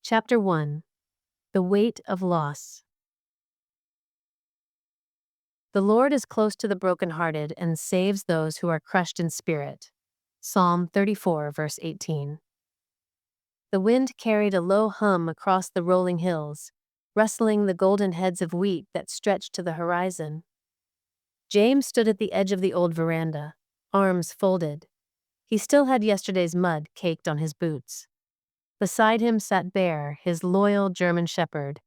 Chapter 1. The Weight of Loss. The Lord is close to the brokenhearted and saves those who are crushed in spirit. Psalm 34, verse 18. The wind carried a low hum across the rolling hills, rustling the golden heads of wheat that stretched to the horizon. James stood at the edge of the old veranda, arms folded. He still had yesterday's mud caked on his boots. Beside him sat Bear, his loyal German shepherd,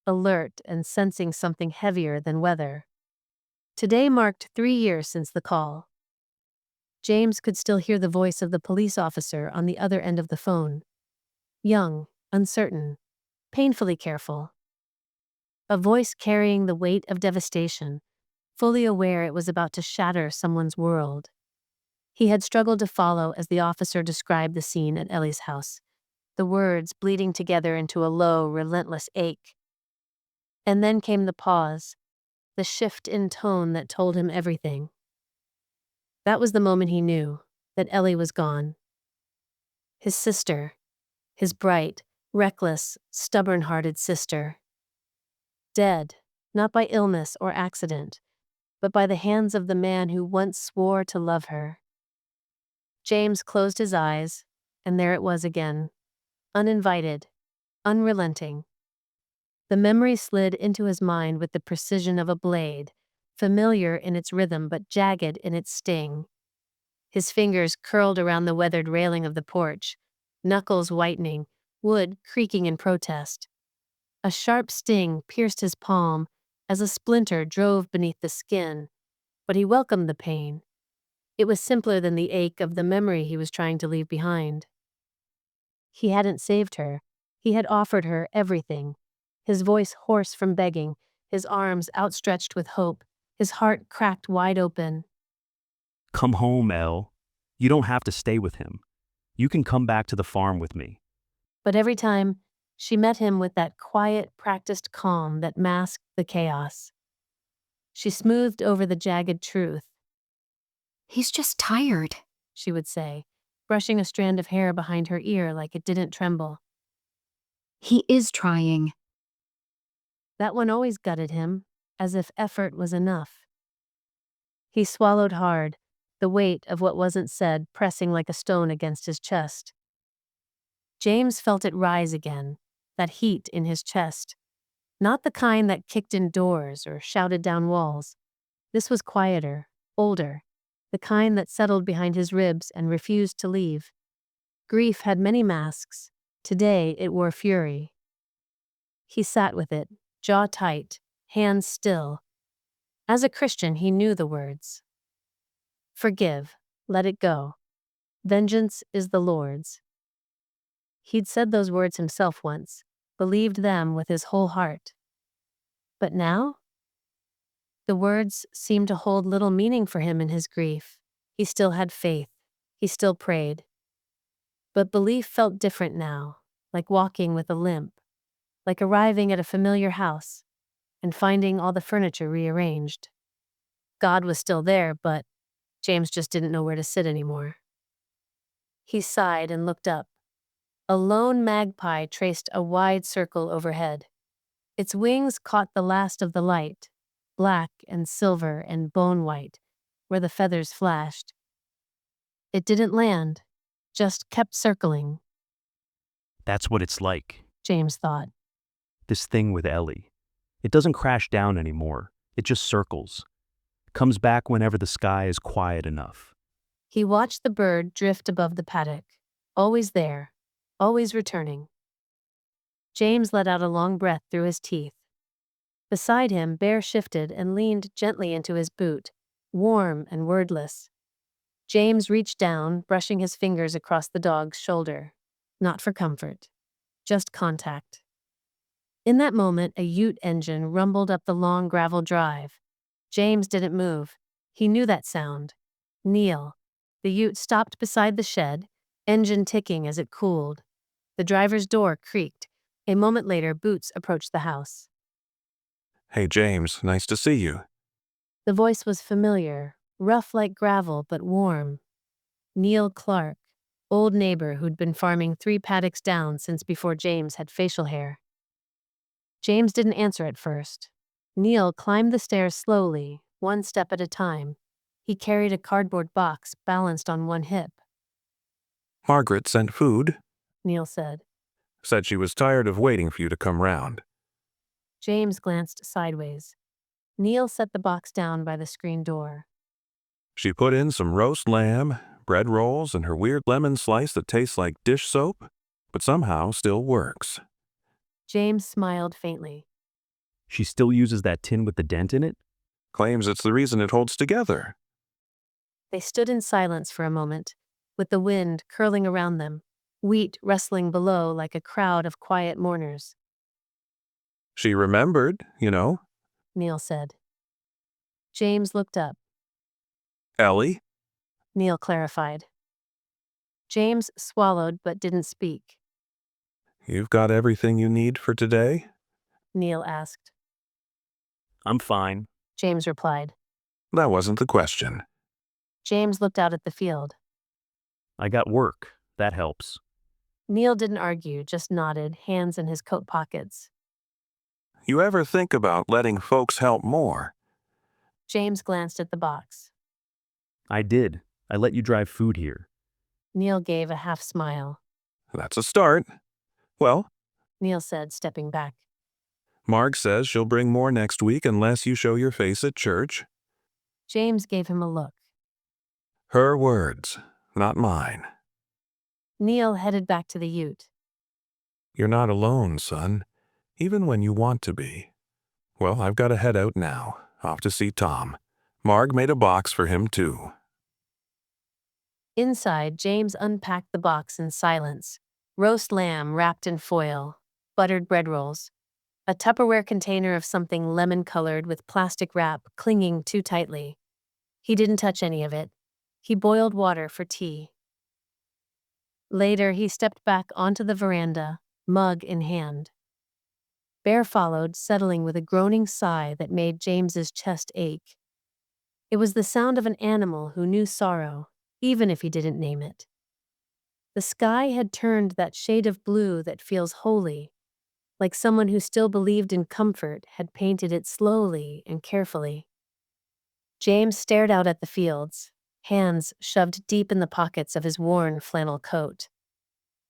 alert and sensing something heavier than weather. Today marked 3 years since the call. James could still hear the voice of the police officer on the other end of the phone. Young, uncertain, painfully careful. A voice carrying the weight of devastation, fully aware it was about to shatter someone's world. He had struggled to follow as the officer described the scene at Ellie's house, the words bleeding together into a low, relentless ache. And then came the pause, the shift in tone that told him everything. That was the moment he knew that Ellie was gone. His sister, his bright, reckless, stubborn-hearted sister. Dead, not by illness or accident, but by the hands of the man who once swore to love her. James closed his eyes, and there it was again, uninvited, unrelenting. The memory slid into his mind with the precision of a blade, familiar in its rhythm but jagged in its sting. His fingers curled around the weathered railing of the porch, knuckles whitening, wood creaking in protest. A sharp sting pierced his palm as a splinter drove beneath the skin, but he welcomed the pain. It was simpler than the ache of the memory he was trying to leave behind. He hadn't saved her. He had offered her everything. His voice hoarse from begging, his arms outstretched with hope, his heart cracked wide open. Come home, Elle. You don't have to stay with him. You can come back to the farm with me. But every time, she met him with that quiet, practiced calm that masked the chaos. She smoothed over the jagged truth. He's just tired, she would say, brushing a strand of hair behind her ear like it didn't tremble. He is trying. That one always gutted him, as if effort was enough. He swallowed hard, the weight of what wasn't said pressing like a stone against his chest. James felt it rise again, that heat in his chest. Not the kind that kicked in doors or shouted down walls. This was quieter, older, the kind that settled behind his ribs and refused to leave. Grief had many masks. Today it wore fury. He sat with it, jaw tight, hands still. As a Christian, he knew the words. Forgive, let it go. Vengeance is the Lord's. He'd said those words himself once, believed them with his whole heart. But now? The words seemed to hold little meaning for him in his grief. He still had faith. He still prayed. But belief felt different now, like walking with a limp, like arriving at a familiar house and finding all the furniture rearranged. God was still there, but James just didn't know where to sit anymore. He sighed and looked up. A lone magpie traced a wide circle overhead. Its wings caught the last of the light, black and silver and bone-white, where the feathers flashed. It didn't land, just kept circling, That's what it's like, James thought. this thing with Ellie. It doesn't crash down anymore. It just circles. Comes back whenever the sky is quiet enough. He watched the bird drift above the paddock, always there, always returning. James let out a long breath through his teeth. Beside him, Bear shifted and leaned gently into his boot, warm and wordless. James reached down, brushing his fingers across the dog's shoulder. Not for comfort, just contact. In that moment, a ute engine rumbled up the long gravel drive. James didn't move. He knew that sound. Kneel. The ute stopped beside the shed, engine ticking as it cooled. The driver's door creaked. A moment later, Boots approached the house. Hey, James, nice to see you. The voice was familiar, rough like gravel but warm. Neil Clark. old neighbor who'd been farming 3 paddocks down since before James had facial hair. James didn't answer at first. Neil climbed the stairs slowly, one step at a time. He carried a cardboard box balanced on one hip. Margaret sent food, Neil said. said she was tired of waiting for you to come round. James glanced sideways. Neil set the box down by the screen door. She put in some roast lamb, bread rolls, and her weird lemon slice that tastes like dish soap, but somehow still works. James smiled faintly. She still uses that tin with the dent in it? Claims it's the reason it holds together. They stood in silence for a moment, with the wind curling around them, wheat rustling below like a crowd of quiet mourners. She remembered, Neil said. James looked up. Ellie. Neil clarified. James swallowed but didn't speak. You've got everything you need for today? Neil asked. I'm fine. James replied. That wasn't the question. James looked out at the field. I got work. That helps. Neil didn't argue, just nodded, hands in his coat pockets. You ever think about letting folks help more? James glanced at the box. I did. I let you drive food here. Neil gave a half smile. That's a start. Well, Neil said, stepping back. Marg says she'll bring more next week unless you show your face at church. James gave him a look. Her words, not mine. Neil headed back to the ute. You're not alone, son, even when you want to be. Well, I've got to head out now, off to see Tom. Marg made a box for him, too. Inside, James unpacked the box in silence. Roast lamb wrapped in foil, buttered bread rolls, a Tupperware container of something lemon-colored with plastic wrap clinging too tightly. He didn't touch any of it. He boiled water for tea. Later, he stepped back onto the veranda, mug in hand. Bear followed, settling with a groaning sigh that made James's chest ache. It was the sound of an animal who knew sorrow, even if he didn't name it. The sky had turned that shade of blue that feels holy, like someone who still believed in comfort had painted it slowly and carefully. James stared out at the fields, hands shoved deep in the pockets of his worn flannel coat.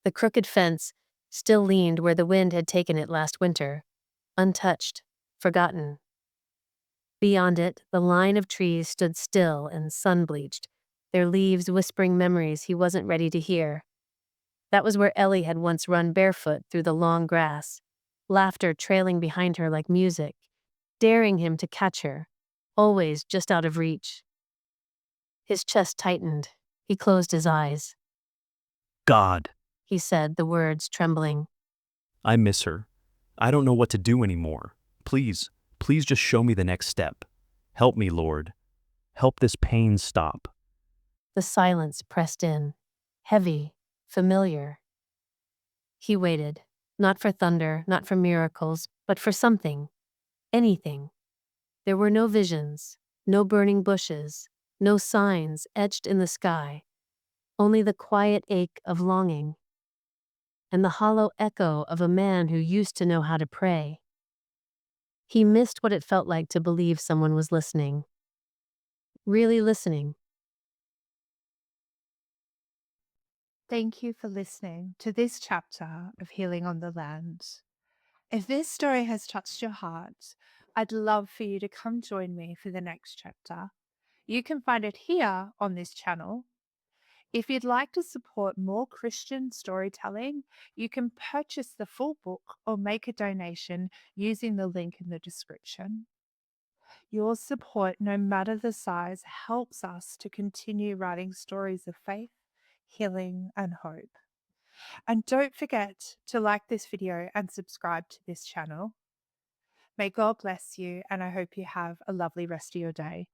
The crooked fence still leaned where the wind had taken it last winter, untouched, forgotten. Beyond it, the line of trees stood still and sun-bleached, their leaves whispering memories he wasn't ready to hear. That was where Ellie had once run barefoot through the long grass, laughter trailing behind her like music, daring him to catch her, always just out of reach. His chest tightened. He closed his eyes. God, He said, the words trembling. I miss her. I don't know what to do anymore. Please, please just show me the next step. Help me, Lord. Help this pain stop. The silence pressed in, heavy, familiar. He waited, not for thunder, not for miracles, but for something, anything. There were no visions, no burning bushes, no signs etched in the sky, only the quiet ache of longing, and the hollow echo of a man who used to know how to pray. He missed what it felt like to believe someone was listening. Really listening. Thank you for listening to this chapter of Healing on the Land. If this story has touched your heart, I'd love for you to come join me for the next chapter. You can find it here on this channel. If you'd like to support more Christian storytelling, you can purchase the full book or make a donation using the link in the description. Your support, no matter the size, helps us to continue writing stories of faith, healing, and hope. And don't forget to like this video and subscribe to this channel. May God bless you, and I hope you have a lovely rest of your day.